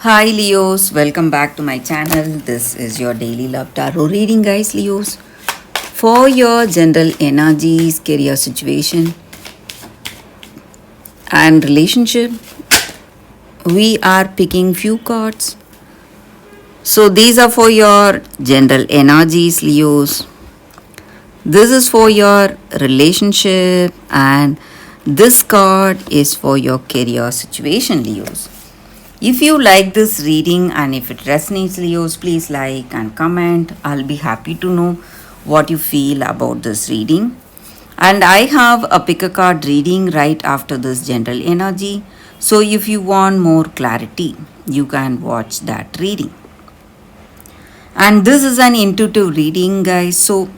Hi Leos, welcome back to my channel. This is your daily love tarot reading, guys. Leos, for your general energies, career situation, and relationship, we are picking few cards. So these are for your general energies, Leos. This is for your relationship, and this card is for your career situation, Leos. If you like this reading and if it resonates, Leos, please like and comment. I'll be happy to know what you feel about this reading. And I have a pick a card reading right after this general energy. So if you want more clarity, you can watch that reading. And this is an intuitive reading, guys. So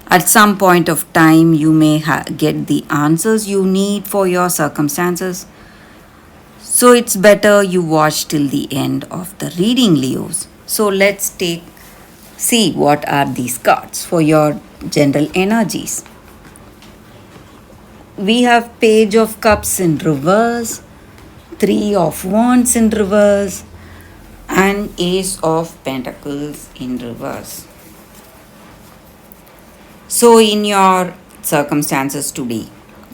at some point of time, you may get the answers you need for your circumstances. So it's better you watch till the end of the reading, Leos. So let's see what are these cards for your general energies. We have Page of Cups in reverse, Three of Wands in reverse, and Ace of Pentacles in reverse. So in your circumstances today,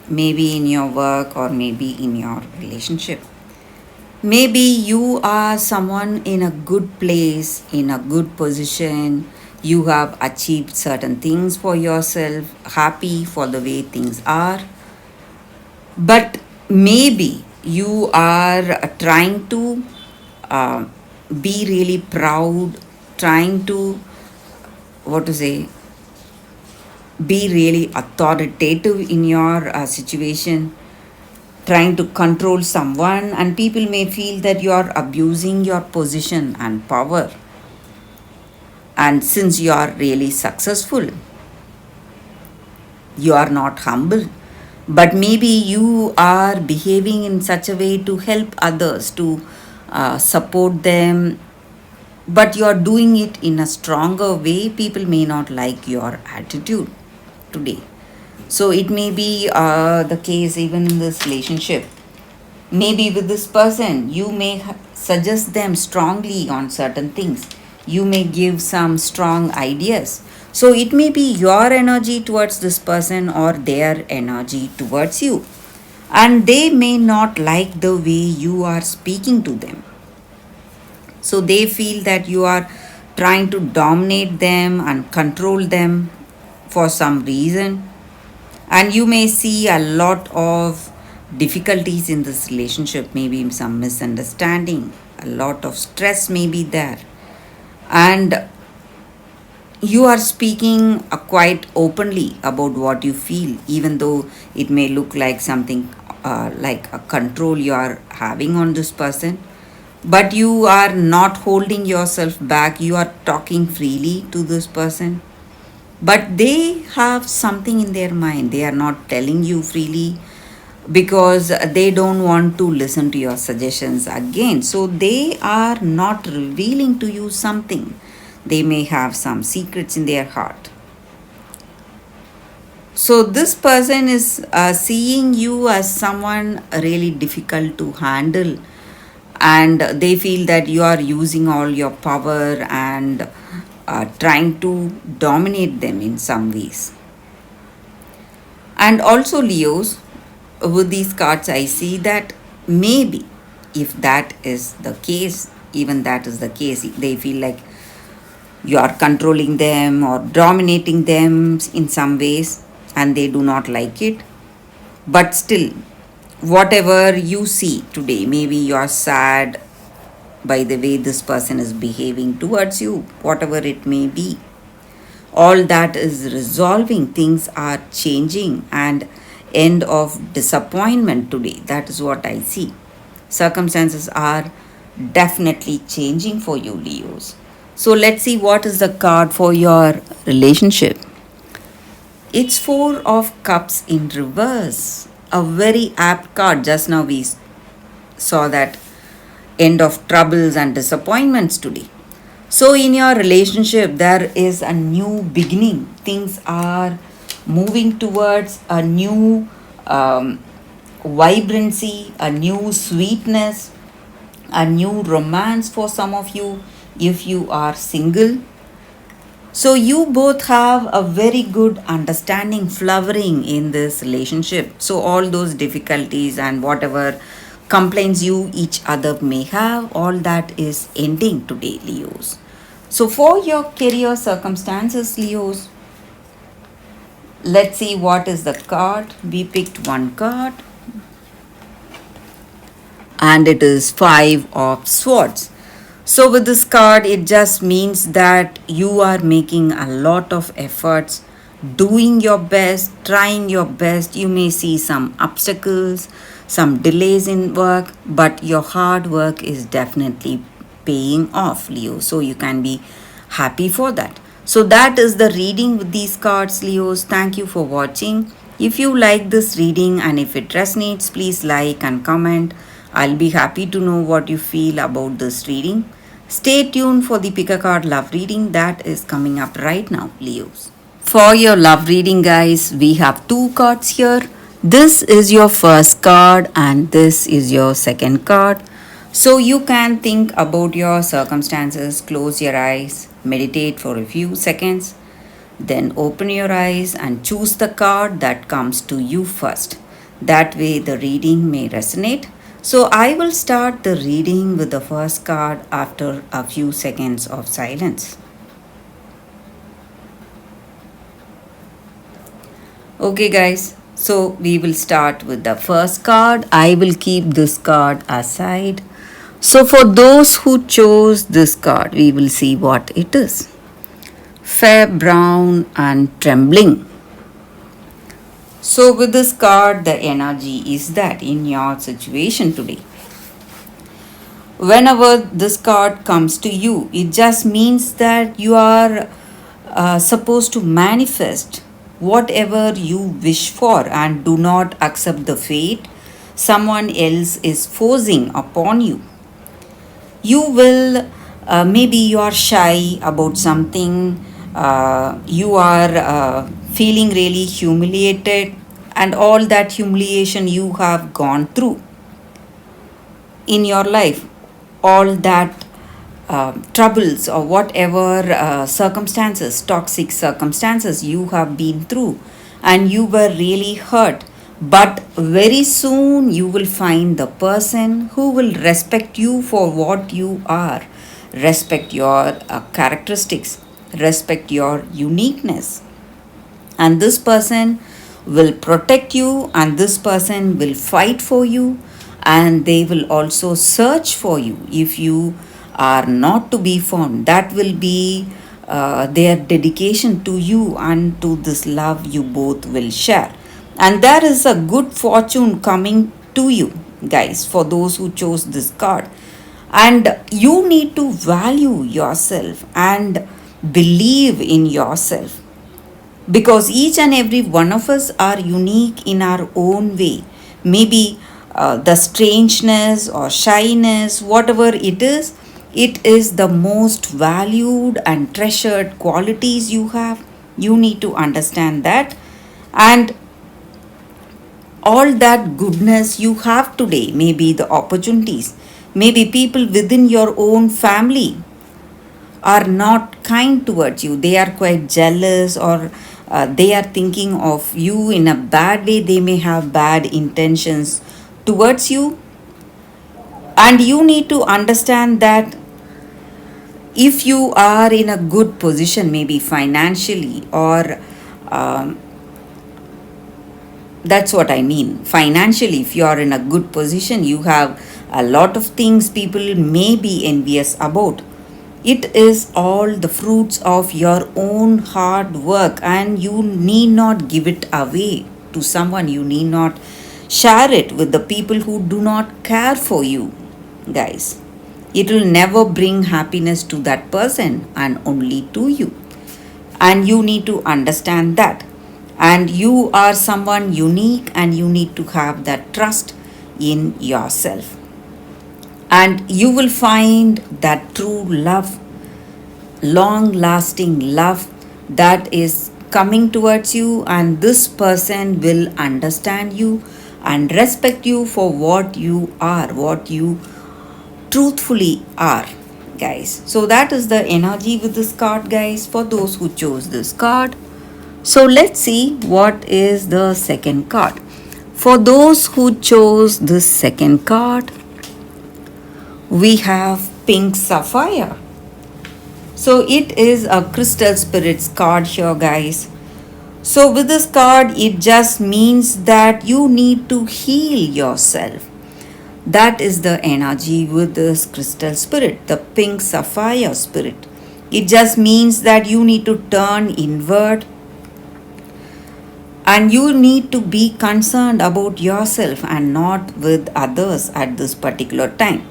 maybe in your work or maybe in your relationship, maybe you are someone in a good place, in a good position. You have achieved certain things for yourself, happy for the way things are. But maybe you are trying to uh, be really proud, trying to, what to say, be really authoritative in your situation, trying to control someone, and people may feel that you are abusing your position and power. And since you are really successful, you are not humble, but maybe you are behaving in such a way to help others, to support them, but you are doing it in a stronger way. People may not like your attitude today. So it may be the case even in this relationship. Maybe with this person, you may suggest them strongly on certain things. You may give some strong ideas. So it may be your energy towards this person or their energy towards you. And they may not like the way you are speaking to them. So they feel that you are trying to dominate them and control them for some reason. And you may see a lot of difficulties in this relationship, maybe some misunderstanding, a lot of stress may be there. And you are speaking quite openly about what you feel, even though it may look like something like a control you are having on this person. But you are not holding yourself back, you are talking freely to this person. But they have something in their mind, they are not telling you freely because they don't want to listen to your suggestions again. So they are not revealing to you something. They may have some secrets in their heart. So this person is seeing you as someone really difficult to handle, and they feel that you are using all your power and trying to dominate them in some ways. And also, Leos, with these cards, I see that maybe if that is the case, even that is the case, they feel like you are controlling them or dominating them in some ways and they do not like it. But still, whatever you see today, maybe you are sad by the way this person is behaving towards you, whatever it may be. All that is resolving, things are changing, and end of disappointment today. That is what I see. Circumstances are definitely changing for you, Leos. So let's see what is the card for your relationship. It's Four of Cups in reverse. A very apt card. Just now we saw that end of troubles and disappointments today. So in your relationship, there is a new beginning. Things are moving towards a new vibrancy, a new sweetness, a new romance for some of you if you are single. So you both have a very good understanding flowering in this relationship. So all those difficulties and whatever complaints you each other may have, all that is ending today, Leos. So for your career circumstances, Leos, let's see what is the card. We picked one card and it is 5 of Swords. So with this card, it just means that you are making a lot of efforts, doing your best, trying your best. You may see some obstacles, some delays in work, but your hard work is definitely paying off, Leo. So you can be happy for that. So that is the reading with these cards, Leos. Thank you for watching. If you like this reading and if it resonates, please like and comment. I'll be happy to know what you feel about this reading. Stay tuned for the pick a card love reading that is coming up right now, Leos. For your love reading, guys, we have two cards here. This is your first card and this is your second card. So you can think about your circumstances, close your eyes, meditate for a few seconds, then open your eyes and choose the card that comes to you first. That way the reading may resonate. So I will start the reading with the first card after a few seconds of silence. Okay, guys, so we will start with the first card. I will keep this card aside. So for those who chose this card, we will see what it is. Fair brown and trembling. So with this card, the energy is that in your situation today, whenever this card comes to you, it just means that you are supposed to manifest whatever you wish for and do not accept the fate someone else is forcing upon you. You will, maybe you are shy about something, you are feeling really humiliated, and all that humiliation you have gone through in your life, all that troubles or whatever circumstances, toxic circumstances you have been through, and you were really hurt. But very soon you will find the person who will respect you for what you are, respect your characteristics, respect your uniqueness. And this person will protect you, and this person will fight for you, and they will also search for you if you are not to be found. That will be their dedication to you and to this love you both will share. And there is a good fortune coming to you, guys, for those who chose this card. And you need to value yourself and believe in yourself, because each and every one of us are unique in our own way. Maybe the strangeness or shyness, whatever it is the most valued and treasured qualities you have. You need to understand that. And all that goodness you have today, maybe the opportunities, maybe people within your own family are not kind towards you. They are quite jealous, or they are thinking of you in a bad way. They may have bad intentions towards you. And you need to understand that if you are in a good position, maybe financially, or um, that's what I mean. Financially, if you are in a good position, you have a lot of things people may be envious about. It is all the fruits of your own hard work, and you need not give it away to someone. You need not share it with the people who do not care for you, guys. It will never bring happiness to that person and only to you. And you need to understand that. And you are someone unique, and you need to have that trust in yourself. And you will find that true love, long lasting love, that is coming towards you, and this person will understand you and respect you for what you are, what you truthfully are, guys. So that is the energy with this card, guys, for those who chose this card. So let's see what is the second card. For those who chose this second card, we have Pink Sapphire. So it is a crystal spirits card here, guys. So with this card, it just means that you need to heal yourself. That is the energy with this crystal spirit, the pink sapphire spirit. It just means that you need to turn inward and you need to be concerned about yourself and not with others at this particular time.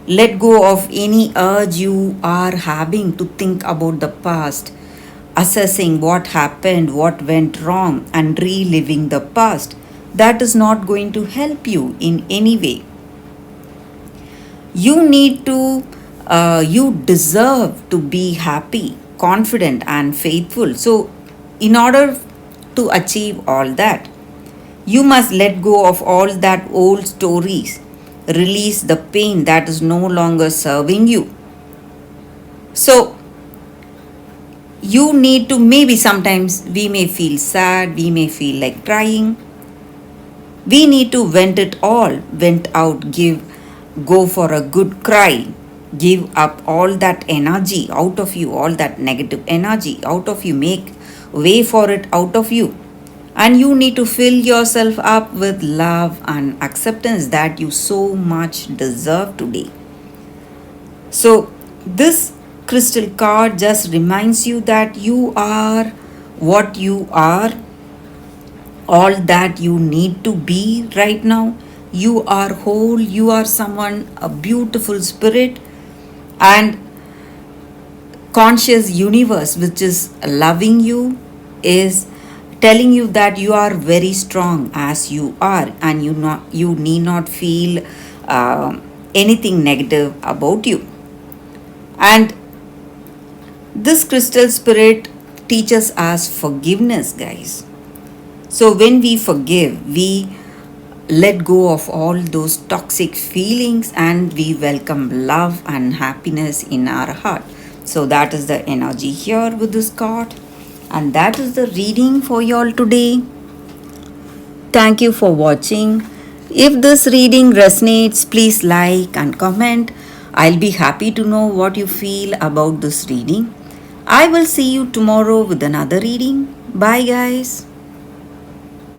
Let go of any urge you are having to think about the past, assessing what happened, what went wrong, and reliving the past. That is not going to help you in any way. You need to, you deserve to be happy, confident, and faithful. So, in order to achieve all that, you must let go of all that old stories, release the pain that is no longer serving you. So, you need to, maybe sometimes we may feel sad, we may feel like crying. We need to vent it all, vent out, go for a good cry, give up all that energy out of you, all that negative energy out of you, make way for it out of you. And you need to fill yourself up with love and acceptance that you so much deserve today. So, this crystal card just reminds you that you are what you are, all that you need to be right now. You are whole, you are someone, a beautiful spirit, and conscious universe which is loving you is telling you that you are very strong as you are, and you need not feel anything negative about you. And this crystal spirit teaches us forgiveness, guys. So when we forgive, we let go of all those toxic feelings and we welcome love and happiness in our heart. So that is the energy here with this card. And that is the reading for y'all today. Thank you for watching. If this reading resonates, please like and comment. I'll be happy to know what you feel about this reading. I will see you tomorrow with another reading. Bye, guys.